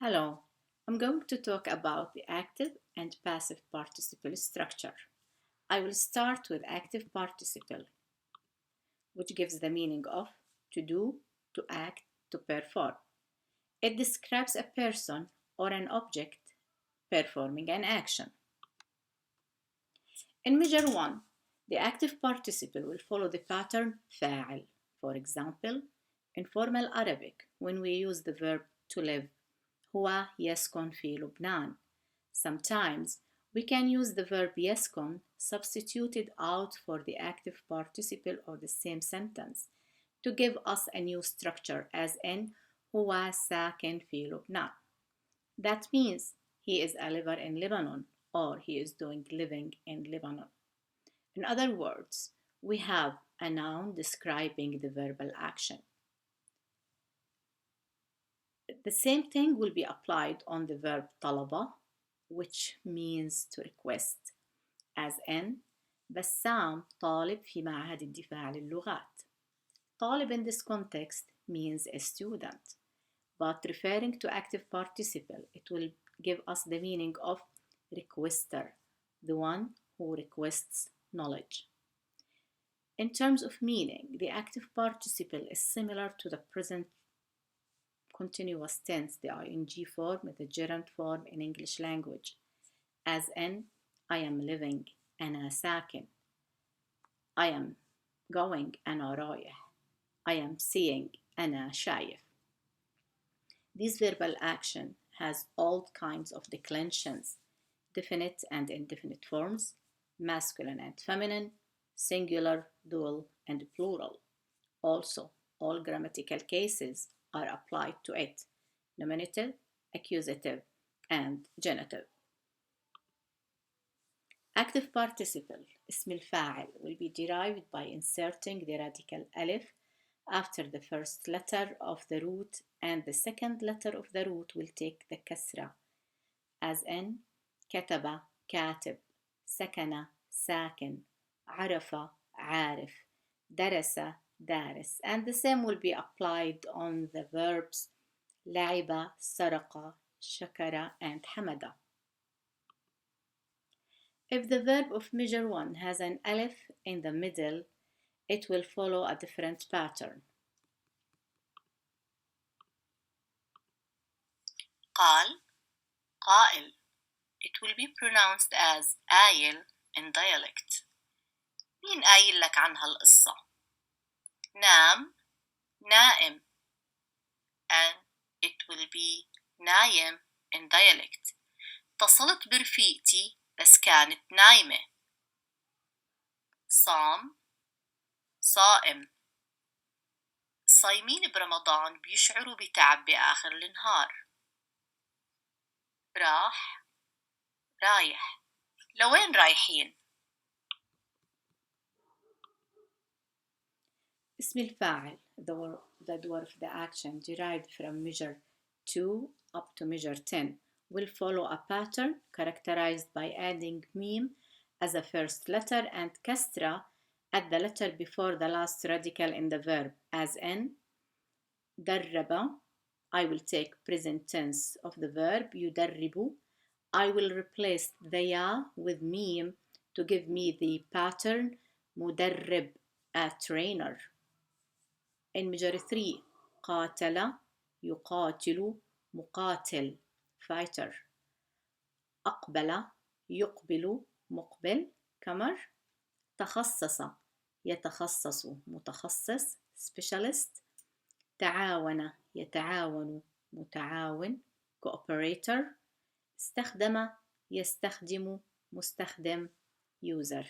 Hello, I'm going to talk about the active and passive participle structure. I will start with active participle, which gives the meaning of to do, to act, to perform. It describes a person or an object performing an action. In measure 1, the active participle will follow the pattern فاعل. For example, in formal Arabic, when we use the verb to live, هو يسكن في لبنان. Sometimes we can use the verb يسكن substituted out for the active participle of the same sentence to give us a new structure as in هو ساكن في لبنان. That means he is a liver in Lebanon or he is doing living in Lebanon. In other words, we have a noun describing the verbal action. The same thing will be applied on the verb طلب, which means to request, as in بسام طالب في معهد الدفاع للغات. طالب in this context means a student, but referring to active participle, it will give us the meaning of requester, the one who requests knowledge. In terms of meaning, the active participle is similar to the present continuous tense, the ing form, the gerund form in English language, as in I am living, أنا ساكن. I am going, أنا رايح. I am seeing, أنا شايف. This verbal action has all kinds of declensions, definite and indefinite forms, masculine and feminine, singular, dual, and plural. Also, all grammatical cases are applied to it, nominative, accusative, and genitive. Active participle, اسم الفاعل, will be derived by inserting the radical alif after the first letter of the root, and the second letter of the root will take the kasra, as in كتب, كاتب, سكن, ساكن, عرف, عارف, درس, دارس, and the same will be applied on the verbs لعب, سرق, شكر, and حمد. If the verb of measure 1 has an alif in the middle, it will follow a different pattern. قال, قائل. It will be pronounced as قايل in dialect. مين قايل لك عن هالقصة؟ نام, نائم. And it will be نايم in dialect. اتصلت برفيقتي بس كانت نايمة. صام, صائم. الصايمين برمضان بيشعروا بتعب بآخر النهار. راح, رايح. لوين رايحين؟ اسم الفاعل, the dwarf, the action derived from measure 2 up to measure 10 will follow a pattern characterized by adding meme as a first letter and kasra at the letter before the last radical in the verb, as in درب. I will take present tense of the verb يدرب. I will replace the ya with meme to give me the pattern مدرب, a trainer. In measure 3, قاتل, يقاتل, مقاتل, fighter. أقبل, يقبل, مقبل, comer. تخصص, يتخصص, متخصص, specialist. تعاون, يتعاون, متعاون, cooperator. استخدم, يستخدم, مستخدم, user.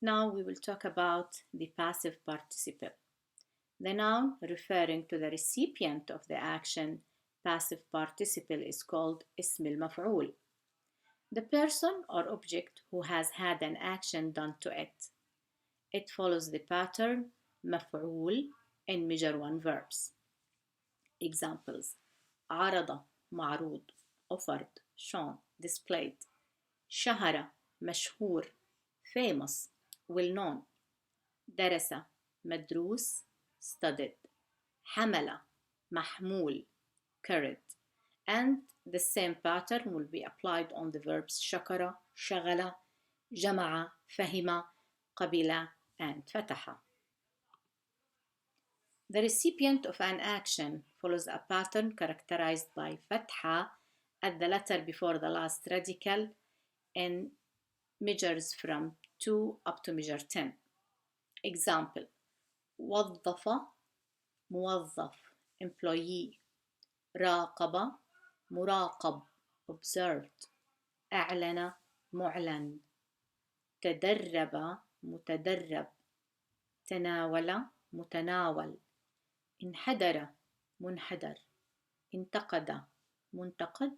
Now we will talk about the passive participle. The noun referring to the recipient of the action, passive participle, is called اسم المفعول. The person or object who has had an action done to it. It follows the pattern مفعول in measure 1 verbs. Examples: عرض, معروض, offered, shown, displayed. شهر, مشهور, famous, well known. درس, مدروس, studied. حمل, محمول carried. And the same pattern will be applied on the verbs شكر, شغل, جمع, فهم, قبل, and فتح. The recipient of an action follows a pattern characterized by فتحة at the letter before the last radical in measures from 2 up to measure 10. Example: وظف, موظف, employee, راقب, مراقب, observed, أعلن, معلن, تدرب, متدرب, تناول, متناول, انحدر, منحدر, انتقد, منتقد,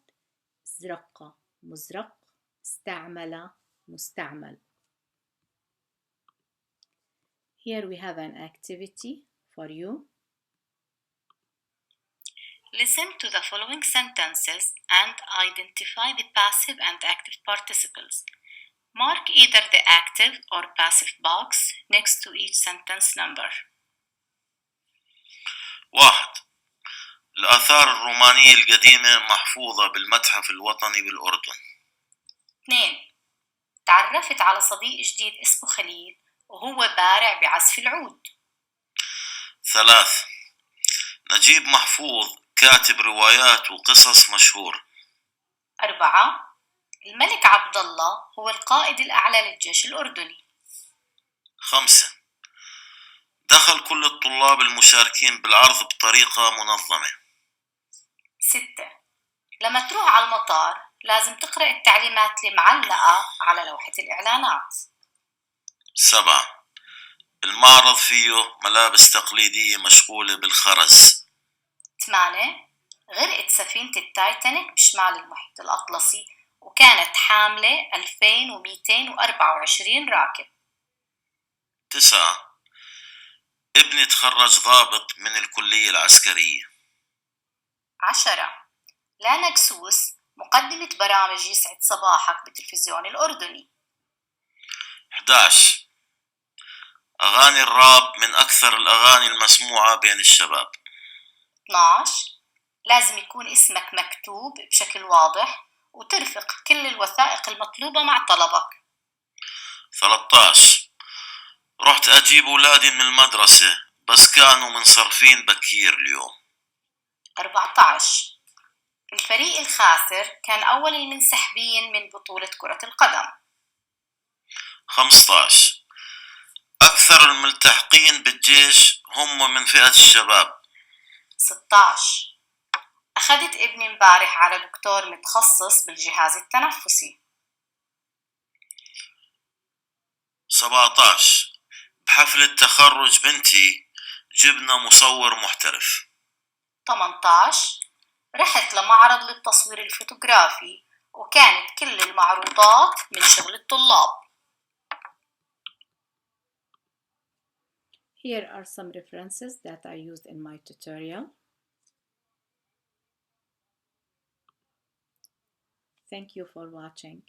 ازرق, مزرق, استعمل, مستعمل. Here we have an activity for you. Listen to the following sentences and identify the passive and active participles. Mark either the active or passive box next to each sentence number. 1. الآثار الرومانية القديمة محفوظة بالمتحف الوطني بالأردن. 2. تعرفت على صديق جديد اسمه خليل وهو بارع بعزف العود. 3. نجيب محفوظ كاتب روايات وقصص مشهور. 4. الملك عبد الله هو القائد الأعلى للجيش الأردني. 5. دخل كل الطلاب المشاركين بالعرض بطريقة منظمة. 6. لما تروح على المطار لازم تقرأ التعليمات المعلقة على لوحة الإعلانات. 7. المعرض فيه ملابس تقليدية مشغولة بالخرز. 8. غرقت سفينة التايتانيك بشمال المحيط الأطلسي وكانت حاملة 2224 راكب. 9. ابني تخرج ضابط من الكلية العسكرية. 10. لا نجسوس مقدمة برامج يسعد صباحك بالتلفزيون الأردني. 11. أغاني الراب من أكثر الأغاني المسموعة بين الشباب. 12. لازم يكون اسمك مكتوب بشكل واضح وترفق كل الوثائق المطلوبة مع طلبك. 13. رحت أجيب أولادي من المدرسة بس كانوا منصرفين بكير اليوم. 14. الفريق الخاسر كان أول المنسحبين من بطولة كرة القدم. 15. أكثر الملتحقين بالجيش هم من فئة الشباب. 16. أخذت ابني امبارح على دكتور متخصص بالجهاز التنفسي. 17. بحفلة تخرج بنتي جبنا مصور محترف. 18. رحت لمعرض للتصوير الفوتوغرافي وكانت كل المعروضات من شغل الطلاب. Here are some references that I used in my tutorial. Thank you for watching.